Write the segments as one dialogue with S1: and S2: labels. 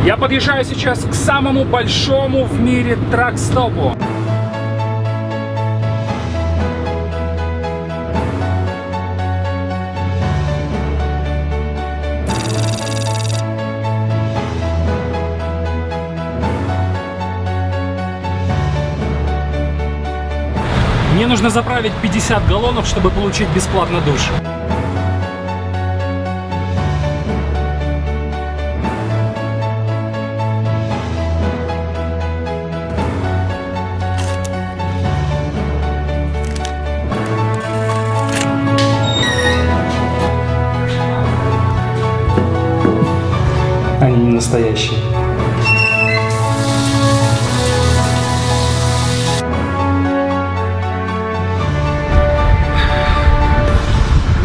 S1: Я подъезжаю сейчас к самому большому в мире трак-стопу. Мне нужно заправить 50 галлонов, чтобы получить бесплатно душ. Они не настоящие.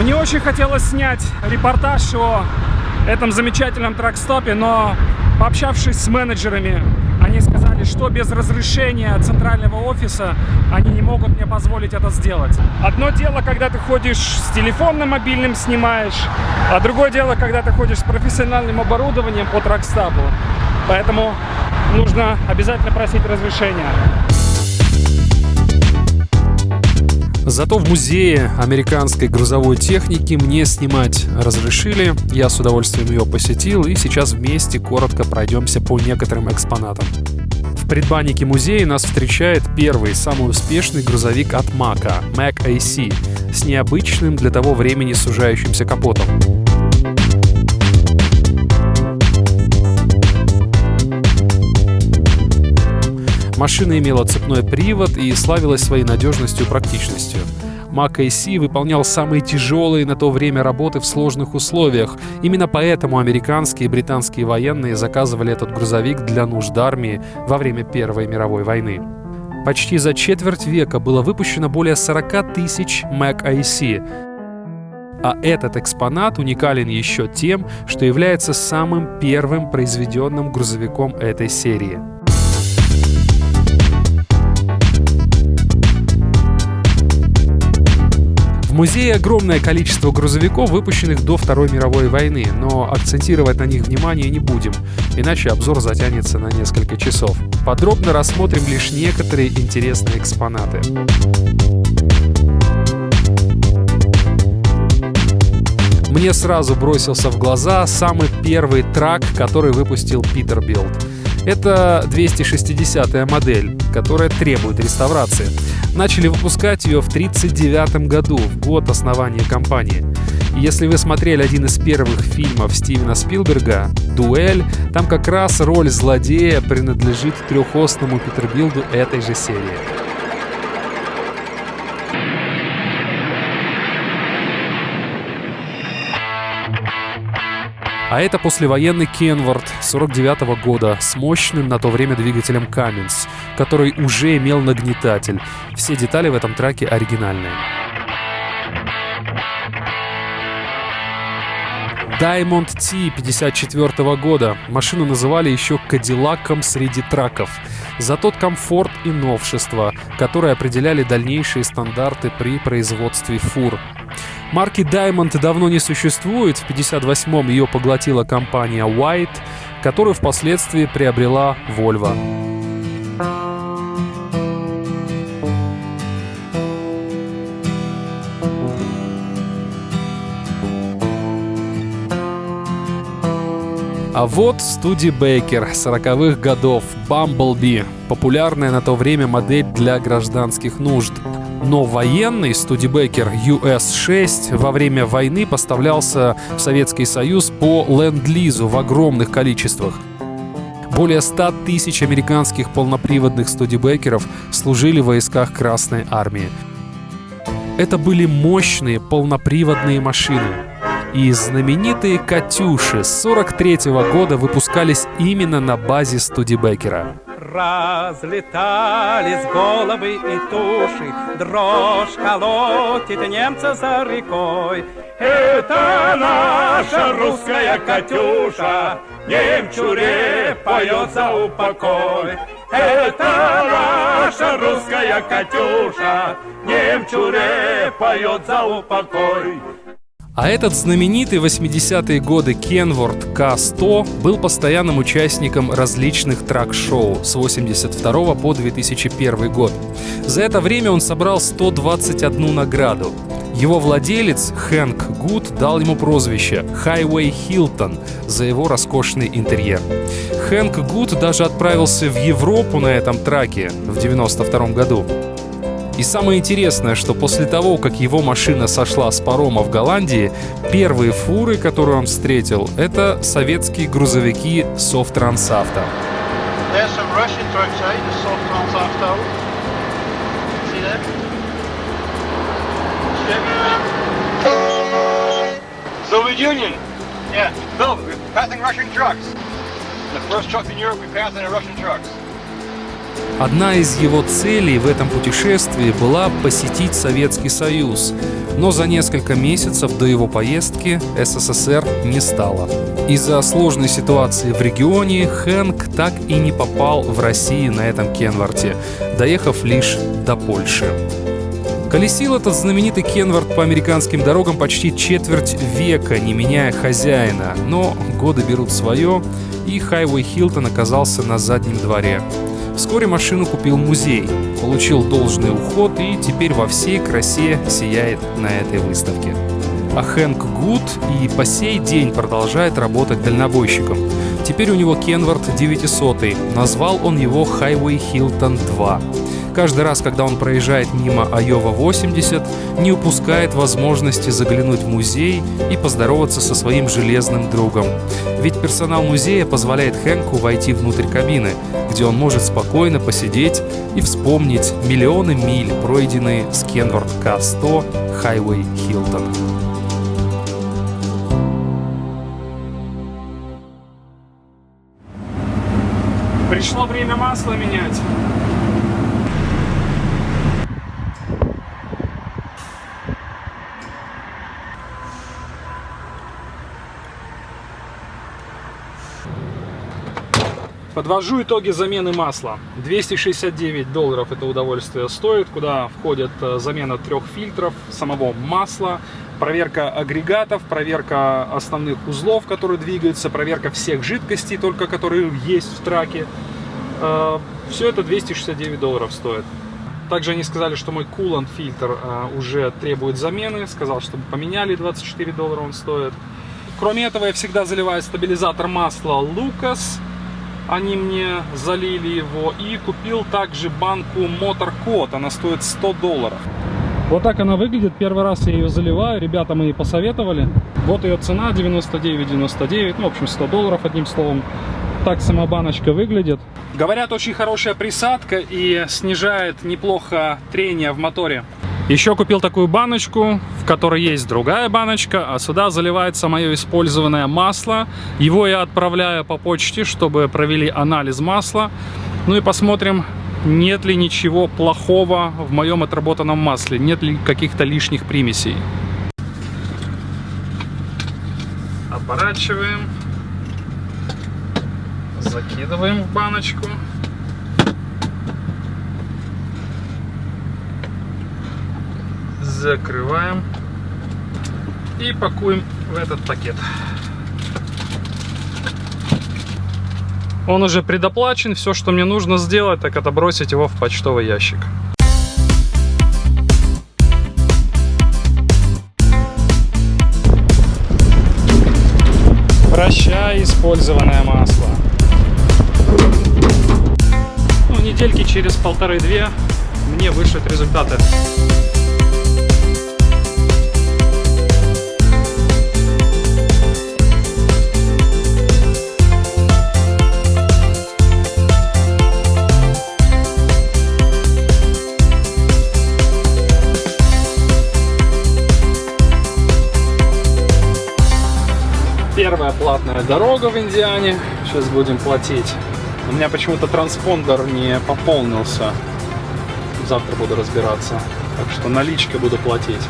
S1: Мне очень хотелось снять репортаж о этом замечательном трак-стопе, но пообщавшись с менеджерами, они сказали, что без разрешения центрального офиса они не могут мне позволить это сделать. Одно дело, когда ты ходишь с телефоном мобильным, снимаешь, а другое дело, когда ты ходишь с профессиональным оборудованием по трак-стопу. Поэтому нужно обязательно просить разрешения. Зато в музее американской грузовой техники мне снимать разрешили. Я с удовольствием ее посетил, и сейчас вместе коротко пройдемся по некоторым экспонатам. В предбаннике музея нас встречает первый, самый успешный грузовик от Maca, Mac AC, с необычным для того времени сужающимся капотом. Машина имела цепной привод и славилась своей надежностью и практичностью. Mac AC выполнял самые тяжелые на то время работы в сложных условиях. Именно поэтому американские и британские военные заказывали этот грузовик для нужд армии во время Первой мировой войны. Почти за четверть века было выпущено более 40 тысяч Mac AC. А этот экспонат уникален еще тем, что является самым первым произведенным грузовиком этой серии. В музее огромное количество грузовиков, выпущенных до Второй мировой войны, но акцентировать на них внимание не будем, иначе обзор затянется на несколько часов. Подробно рассмотрим лишь некоторые интересные экспонаты. Мне сразу бросился в глаза самый первый трак, который выпустил Peterbilt. Это 260-я модель, которая требует реставрации. Начали выпускать ее в 1939 году, в год основания компании. И если вы смотрели один из первых фильмов Стивена Спилберга «Дуэль», там как раз роль злодея принадлежит трехосному Петербилду этой же серии. А это послевоенный Kenworth 49-го года с мощным на то время двигателем Cummins, который уже имел нагнетатель. Все детали в этом траке оригинальные. Diamond T 54-го года. Машину называли еще Кадиллаком среди траков. За тот комфорт и новшества, которые определяли дальнейшие стандарты при производстве фур. Марки Diamond давно не существует. В 1958-м ее поглотила компания White, которую впоследствии приобрела Volvo. А вот Studebaker 40-х годов, Bumblebee, популярная на то время модель для гражданских нужд. Но военный Studebaker US-6 во время войны поставлялся в Советский Союз по ленд-лизу в огромных количествах. Более 100 тысяч американских полноприводных Студебекеров служили в войсках Красной Армии. Это были мощные полноприводные машины. И знаменитые «Катюши» с 43-го года выпускались именно на базе Студебекера.
S2: Разлетались головы и туши, дрожь колотит немца за рекой. Это наша русская «Катюша», немчуре поет за упокой. Это наша русская «Катюша», немчуре поет за упокой.
S1: А этот знаменитый 80-е годы Kenworth K100 был постоянным участником различных трак-шоу с 82 по 2001 год. За это время он собрал 121 награду. Его владелец Хэнк Гуд дал ему прозвище Highway Hilton за его роскошный интерьер. Хэнк Гуд даже отправился в Европу на этом траке в 92 году. И самое интересное, что после того, как его машина сошла с парома в Голландии, первые фуры, которые он встретил, это советские грузовики Совтрансавто.
S2: Soviet Union? Yeah. No, we're passing Russian trucks. The first trucks in Europe we passed in Russian trucks.
S1: Одна из его целей в этом путешествии была посетить Советский Союз, но за несколько месяцев до его поездки СССР не стало. Из-за сложной ситуации в регионе Хэнк так и не попал в Россию на этом Кенворте, доехав лишь до Польши. Колесил этот знаменитый Kenworth по американским дорогам почти четверть века, не меняя хозяина, но годы берут свое, и Highway Hilton оказался на заднем дворе. Вскоре машину купил музей, получил должный уход и теперь во всей красе сияет на этой выставке. А Хэнк Гуд и по сей день продолжает работать дальнобойщиком. Теперь у него Kenworth 900, назвал он его Highway Hilton 2. Каждый раз, когда он проезжает мимо Айова 80, не упускает возможности заглянуть в музей и поздороваться со своим железным другом. Ведь персонал музея позволяет Хэнку войти внутрь кабины, где он может спокойно посидеть и вспомнить миллионы миль, пройденные с Kenworth K100 Highway Hilton.
S3: Пришло время масло менять. Подвожу итоги замены масла. $269 это удовольствие стоит, куда входит замена 3 фильтров, самого масла, проверка агрегатов, проверка основных узлов, которые двигаются, проверка всех жидкостей, только которые есть в траке. Все это $269 стоит. Также они сказали, что мой кулант фильтр уже требует замены. Сказал, чтобы поменяли, $24 он стоит. Кроме этого, я всегда заливаю стабилизатор масла Lucas. Они мне залили его. И купил также банку Motor Code. Она стоит $100. Вот так она выглядит. Первый раз я ее заливаю. Ребята мои посоветовали. Вот ее цена $99,99. Ну, в общем, $100, одним словом. Так сама баночка выглядит. Говорят, очень хорошая присадка и снижает неплохо трение в моторе. Еще купил такую баночку, в которой есть другая баночка, а сюда заливается мое использованное масло. Его я отправляю по почте, чтобы провели анализ масла. Ну и посмотрим, нет ли ничего плохого в моем отработанном масле, нет ли каких-то лишних примесей. Оборачиваем. Закидываем в баночку. Закрываем. И пакуем в этот пакет. Он уже предоплачен. Все, что мне нужно сделать, так это бросить его в почтовый ящик. Прощай, использованное масло. Ну, недельки через 1,5-2 мне вышлют результаты. Первая платная дорога в Индиане. Сейчас будем платить. У меня почему-то транспондер не пополнился. Завтра буду разбираться. Так что наличкой буду платить.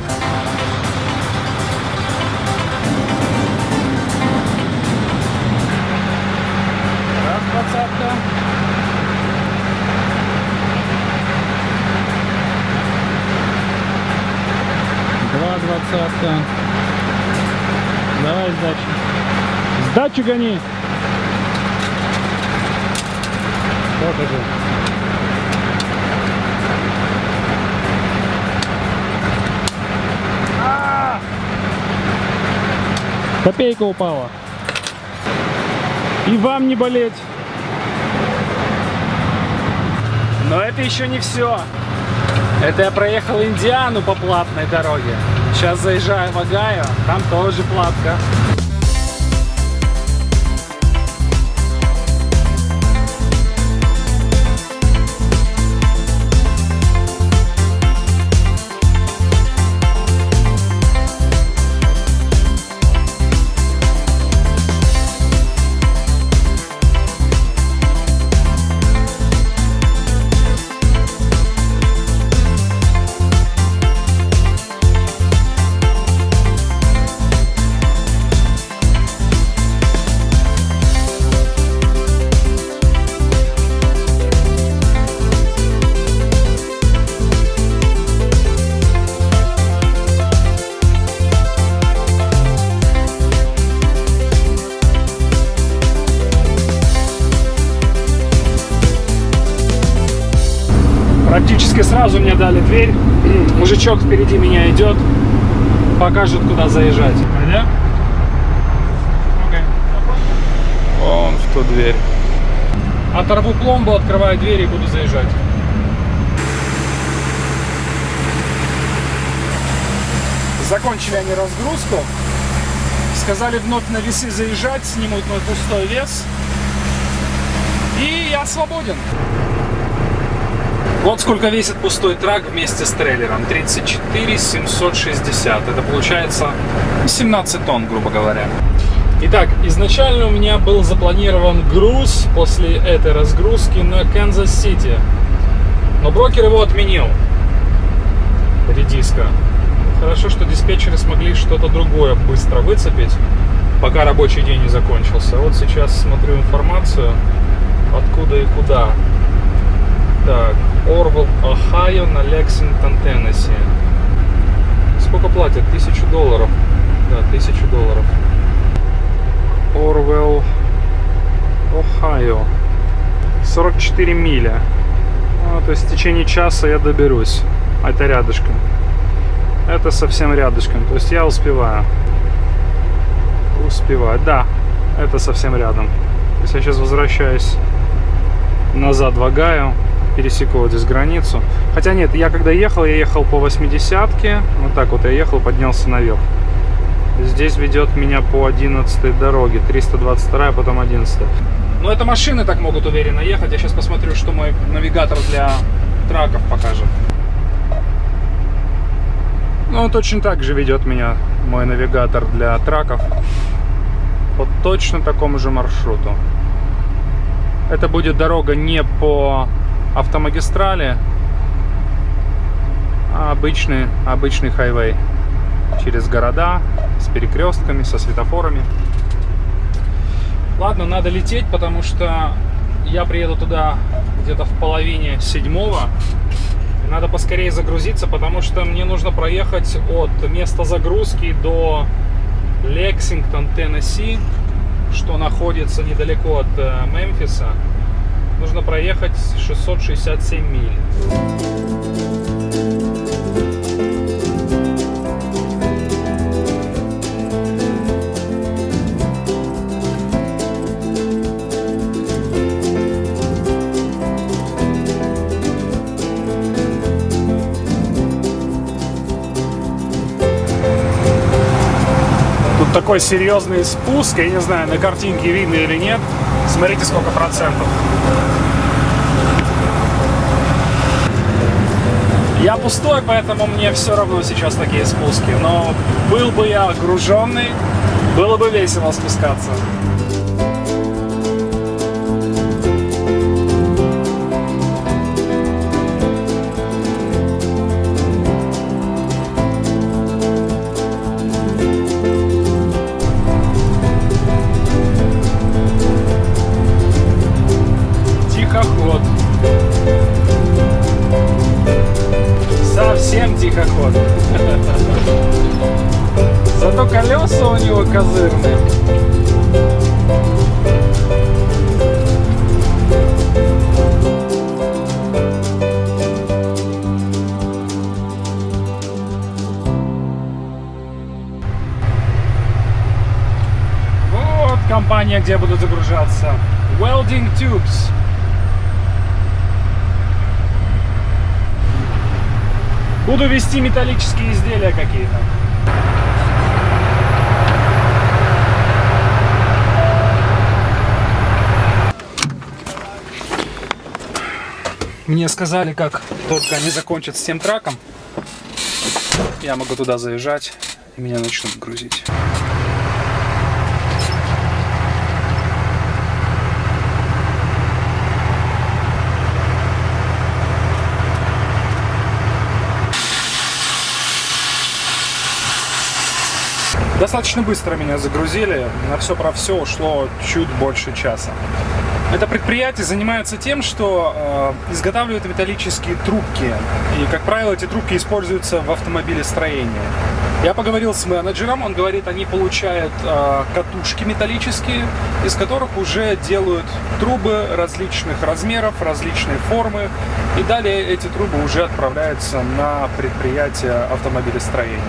S3: Раз, 20-ка. Два, 20-ка. Давай сдачу. Сдачу гони. Вот это. Копейка упала. И вам не болеть. Но это еще не все. Это я проехал Индиану по платной дороге. Сейчас заезжаю в Огайо, там тоже платка. Практически сразу мне дали дверь. Мужичок впереди меня идет. Покажет, куда заезжать. Пойдем? Окей. Вон в ту дверь. Оторву пломбу, открываю дверь и буду заезжать. Закончили они разгрузку. Сказали вновь на весы заезжать, снимут мой пустой вес. И я свободен. Вот сколько весит пустой трак вместе с трейлером. 34 760. Это получается 17 тонн, грубо говоря. Итак, изначально у меня был запланирован груз после этой разгрузки на Канзас-Сити. Но брокер его отменил. Редиска. Хорошо, что диспетчеры смогли что-то другое быстро выцепить, пока рабочий день не закончился. Вот сейчас смотрю информацию, откуда и куда. Так, Орвилл, Ohio на Лексингтон, Теннесси. Сколько платят? $1000. Да, $1000. Орвилл, Ohio. 44 миля. То есть в течение часа я доберусь. Это рядышком. Это совсем рядышком. То есть я успеваю. Успеваю. Да, это совсем рядом. То есть я сейчас возвращаюсь назад в Огайо. Пересеку вот здесь границу. Хотя нет, я когда ехал, я ехал по 80-ке. Вот так вот я ехал, поднялся наверх. Здесь ведет меня по 11-й дороге. 322, потом 11-я. Но это машины так могут уверенно ехать. Я сейчас посмотрю, что мой навигатор для траков покажет. Ну, он точно так же ведет меня, мой навигатор для траков, по точно такому же маршруту. Это будет дорога не по автомагистрали, а обычный хайвей. Через города, с перекрестками, со светофорами. Ладно, надо лететь, потому что я приеду туда где-то в половине 7-го. Надо поскорее загрузиться, потому что мне нужно проехать от места загрузки до Лексингтон, Теннесси, что находится недалеко от Мемфиса. Нужно проехать 667 миль. Тут такой серьезный спуск, я не знаю, на картинке видно или нет. Смотрите, сколько процентов. Я пустой, поэтому мне все равно сейчас такие спуски. Но был бы я груженный, было бы весело спускаться. Тихоход. Совсем тихоход. Зато колеса у у него козырный. Вот компания, где будут загружаться. Welding Tubes. Буду вести металлические изделия какие-то. Мне сказали, как только они закончат с тем траком, я могу туда заезжать, и меня начнут грузить. Достаточно быстро меня загрузили, на все про все ушло чуть больше часа. Это предприятие занимается тем, что изготавливает металлические трубки. И, как правило, эти трубки используются в автомобилестроении. Я поговорил с менеджером, он говорит, они получают катушки металлические, из которых уже делают трубы различных размеров, различной формы. И далее эти трубы уже отправляются на предприятие автомобилестроения.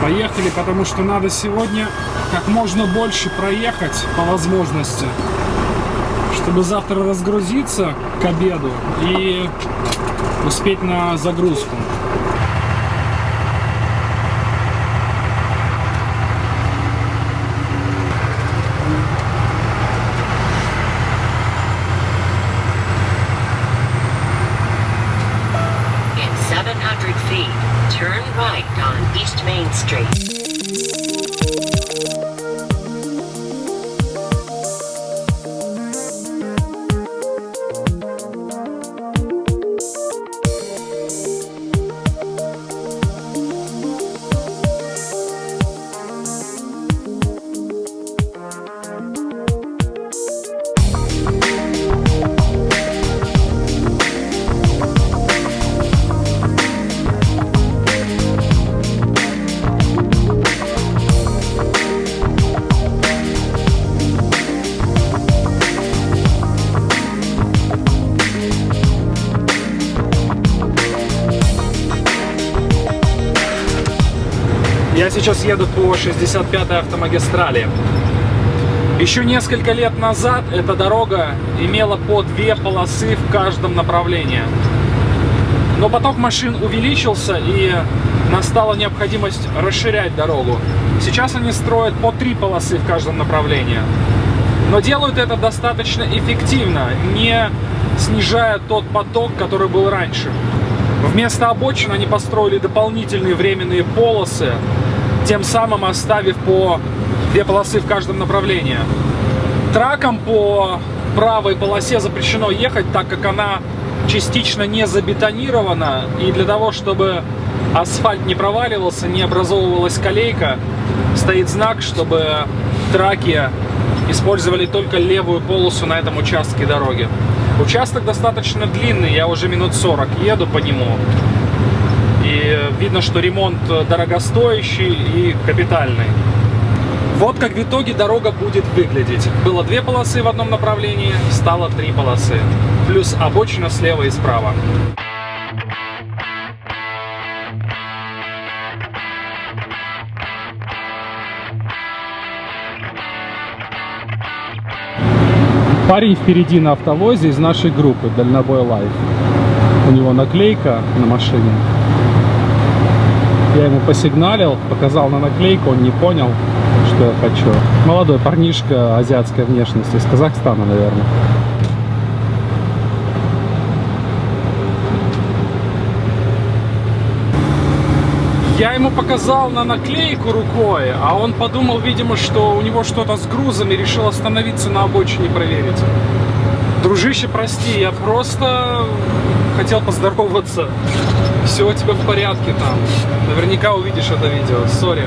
S3: Поехали, потому что надо сегодня как можно больше проехать по возможности, чтобы завтра разгрузиться к обеду и успеть на загрузку.
S4: In 700 feet, turn right on East Main Street.
S3: Я сейчас еду по 65-й автомагистрали. Еще несколько лет назад эта дорога имела по 2 полосы в каждом направлении. Но поток машин увеличился, и настала необходимость расширять дорогу. Сейчас они строят по 3 полосы в каждом направлении. Но делают это достаточно эффективно, не снижая тот поток, который был раньше. Вместо обочин они построили дополнительные временные полосы, тем самым оставив по 2 полосы в каждом направлении. Тракам по правой полосе запрещено ехать, так как она частично не забетонирована, и для того, чтобы асфальт не проваливался, не образовывалась колейка, стоит знак, чтобы траки использовали только левую полосу на этом участке дороги. Участок достаточно длинный, я уже минут 40 еду по нему. И видно, что ремонт дорогостоящий и капитальный. Вот как в итоге дорога будет выглядеть. Было 2 полосы в одном направлении, стало 3 полосы. Плюс обочина слева и справа. Парень впереди на автовозе из нашей группы Дальнобой Лайф. У него наклейка на машине. Я ему посигналил, показал на наклейку, он не понял, что я хочу. Молодой парнишка азиатской внешности, из Казахстана, наверное. Я ему показал на наклейку рукой, а он подумал, видимо, что у него что-то с грузом, и решил остановиться на обочине проверить. Дружище, прости, я просто хотел поздороваться. Все у тебя в порядке там. Наверняка увидишь это видео. Сори.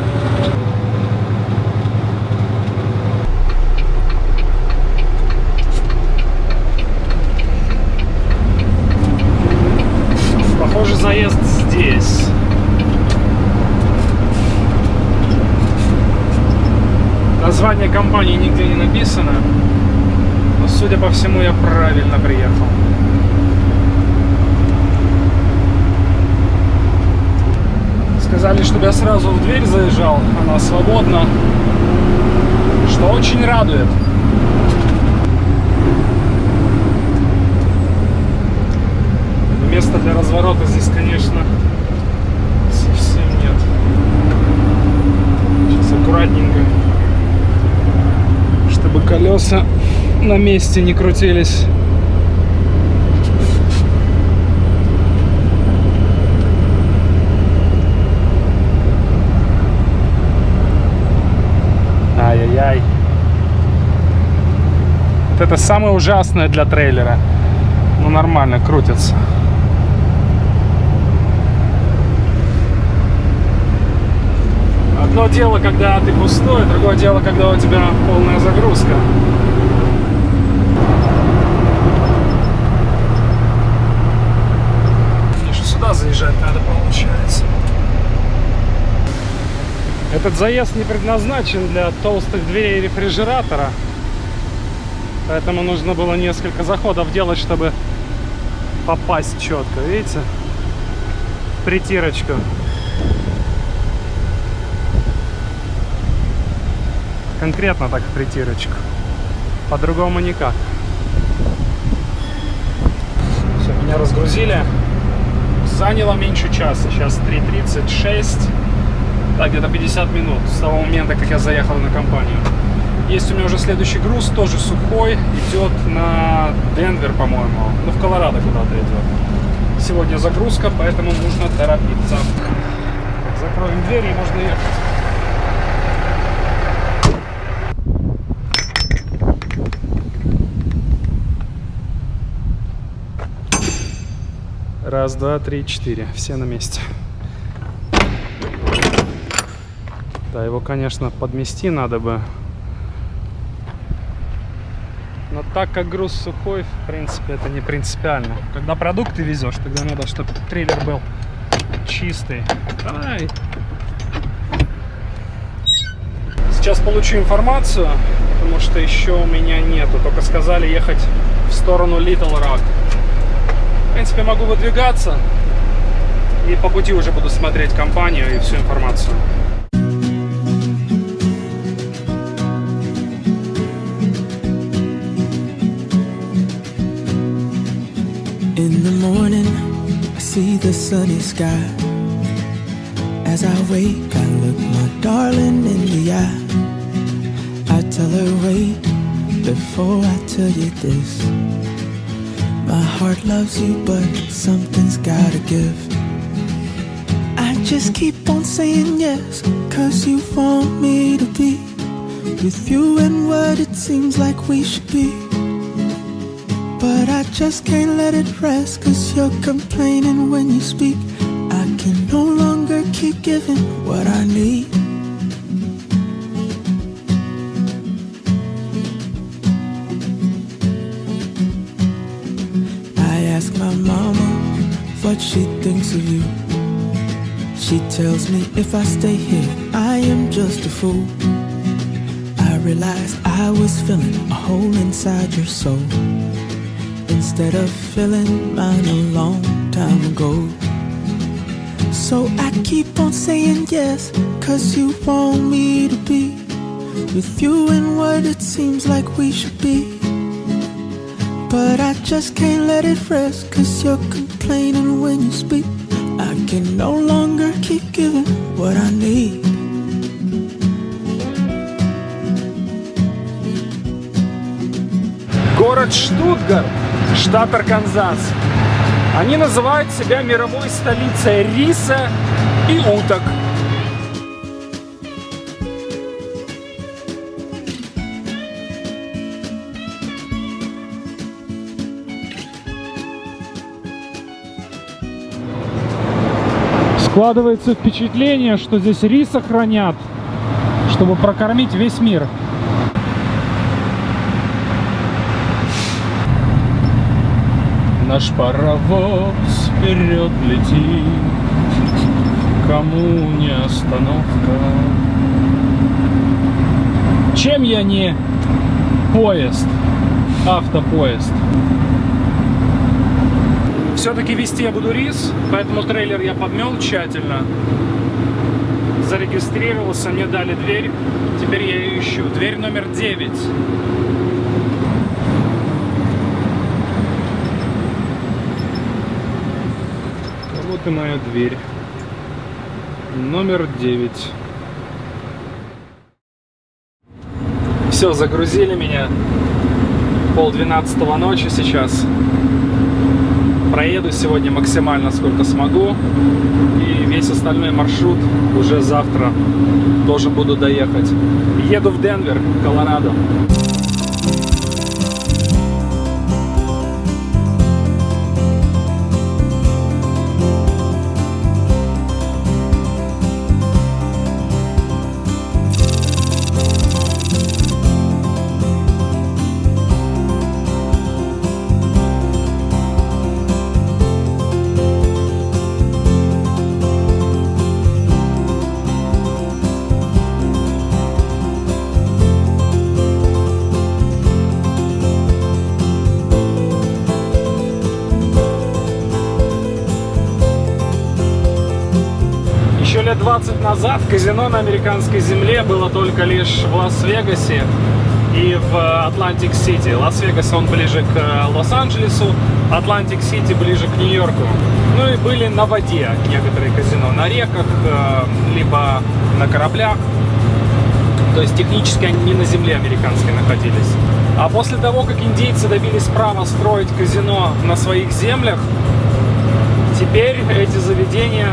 S3: Похоже, заезд здесь. Название компании нигде не написано, но, судя по всему, я правильно приехал. Сказали, чтобы я сразу в дверь заезжал, она свободна, что очень радует. Места для разворота здесь, конечно, совсем нет. Сейчас аккуратненько, чтобы колеса на месте не крутились. Ай-яй-яй. Вот это самое ужасное для трейлера. Ну, нормально крутится. Одно дело, когда ты пустой, другое дело, когда у тебя полная загрузка. Мне же сюда заезжать надо, получается. Этот заезд не предназначен для толстых дверей рефрижератора, поэтому нужно было несколько заходов делать, чтобы попасть четко. Видите? В притирочку. Конкретно так в притирочку. По-другому никак. Все, меня разгрузили. Заняло меньше часа. Сейчас 3:36. Так, где-то 50 минут с того момента, как я заехал на компанию. Есть у меня уже следующий груз, тоже сухой. Идет на Денвер, по-моему. Ну, в Колорадо куда-то идет. Сегодня загрузка, поэтому нужно торопиться. Закроем дверь и можно ехать. Раз, два, три, четыре. Все на месте. Да, его, конечно, подмести надо бы. Но так как груз сухой, в принципе, это не принципиально. Когда продукты везешь, тогда надо, чтобы трейлер был чистый. Давай. Сейчас получу информацию, потому что еще у меня нету. Только сказали ехать в сторону Little Rock. В принципе, могу выдвигаться. И по пути уже буду смотреть компанию и всю информацию.
S5: In the morning, I see the sunny sky. As I wake, I look my darling in the eye. I tell her, wait, before I tell you this. My heart loves you, but something's gotta give. I just keep on saying yes, 'cause you want me to be with you and what it seems like we should be. But I just can't let it rest, 'cause you're complaining when you speak. I can no longer keep giving what I need. I ask my mama what she thinks of you. She tells me if I stay here, I am just a fool. I realized I was filling a hole inside your soul, instead of filling mine a long time ago. So I keep on saying yes, 'cause you want me to be with you and what it seems like we should be. But I just can't let it rest, 'cause you're complaining when you speak. I can no longer keep giving what I need.
S3: Город Штутгарт, штат Арканзас. Они называют себя мировой столицей риса и уток. Складывается впечатление, что здесь риса хранят, чтобы прокормить весь мир. Наш паровоз вперед летит, кому не остановка. Чем я не поезд, автопоезд? Все-таки везти я буду рис, поэтому трейлер я подмел тщательно. Зарегистрировался, мне дали дверь. Теперь я ее ищу. Дверь номер 9. Вот и моя дверь. Номер 9. Все, загрузили меня. 11:30 ночи сейчас. Проеду сегодня максимально сколько смогу. И весь остальной маршрут уже завтра должен буду доехать. Еду в Денвер, Колорадо. Еще лет 20 назад казино на американской земле было только лишь в Лас-Вегасе и в Атлантик-Сити. Лас-Вегас, он ближе к Лос-Анджелесу, Атлантик-Сити ближе к Нью-Йорку. Ну и были на воде некоторые казино, на реках, либо на кораблях. То есть технически они не на земле американской находились. А после того, как индейцы добились права строить казино на своих землях, теперь эти заведения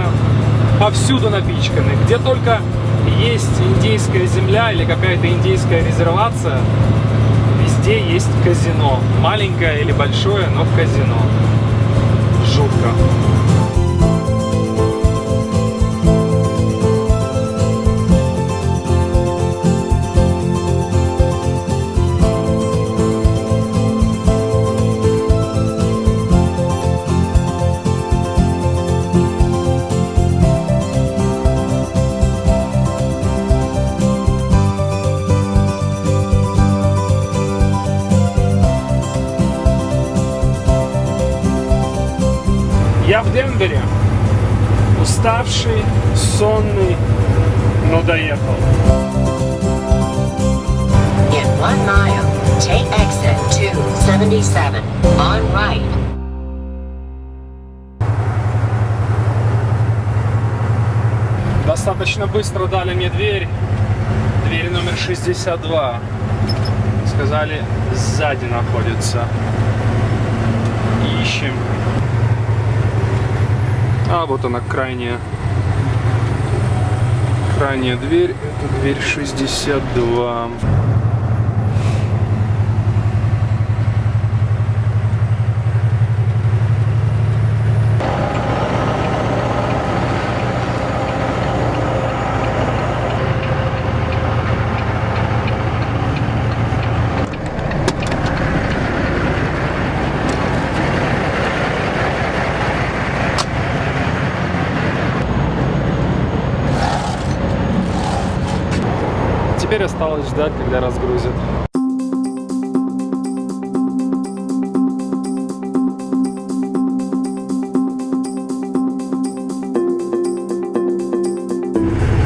S3: повсюду напичканы. Где только есть индейская земля или какая-то индейская резервация, везде есть казино. Маленькое или большое, но в казино. Жутко. Я в Денвере, уставший, сонный, но доехал.
S4: In 1 mile, take exit 277 on right.
S3: Достаточно быстро дали мне дверь. Дверь номер 62. Сказали, сзади находится. Ищем. А вот она, крайняя дверь. Это дверь 62. Теперь осталось ждать, когда разгрузят.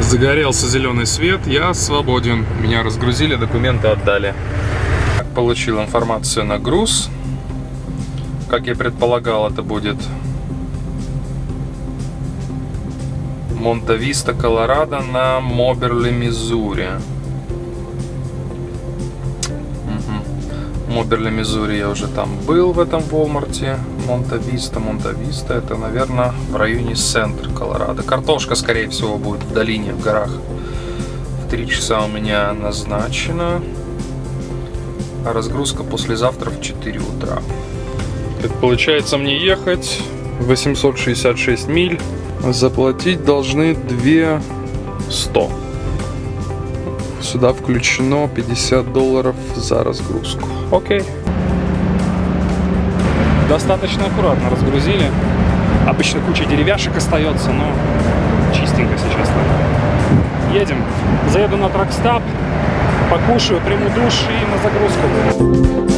S3: Загорелся зеленый свет, я свободен. Меня разгрузили, документы отдали. Получил информацию на груз. Как я предполагал, это будет Монта-Виста, Колорадо на Моберли, Миссури. Моберли, Миссури, я уже там был в этом Walmart. Монта-Виста, это, наверное, в районе центра Колорадо. Картошка, скорее всего, будет в долине, в горах. В 3 часа у меня назначено. А разгрузка послезавтра в 4 утра. Это получается мне ехать 866 миль. Заплатить должны 2100. Сюда включено $50 за разгрузку. Окей. Достаточно аккуратно разгрузили. Обычно куча деревяшек остается, но чистенько сейчас. Едем. Заеду на тракстап. Покушаю, приму душ и на загрузку.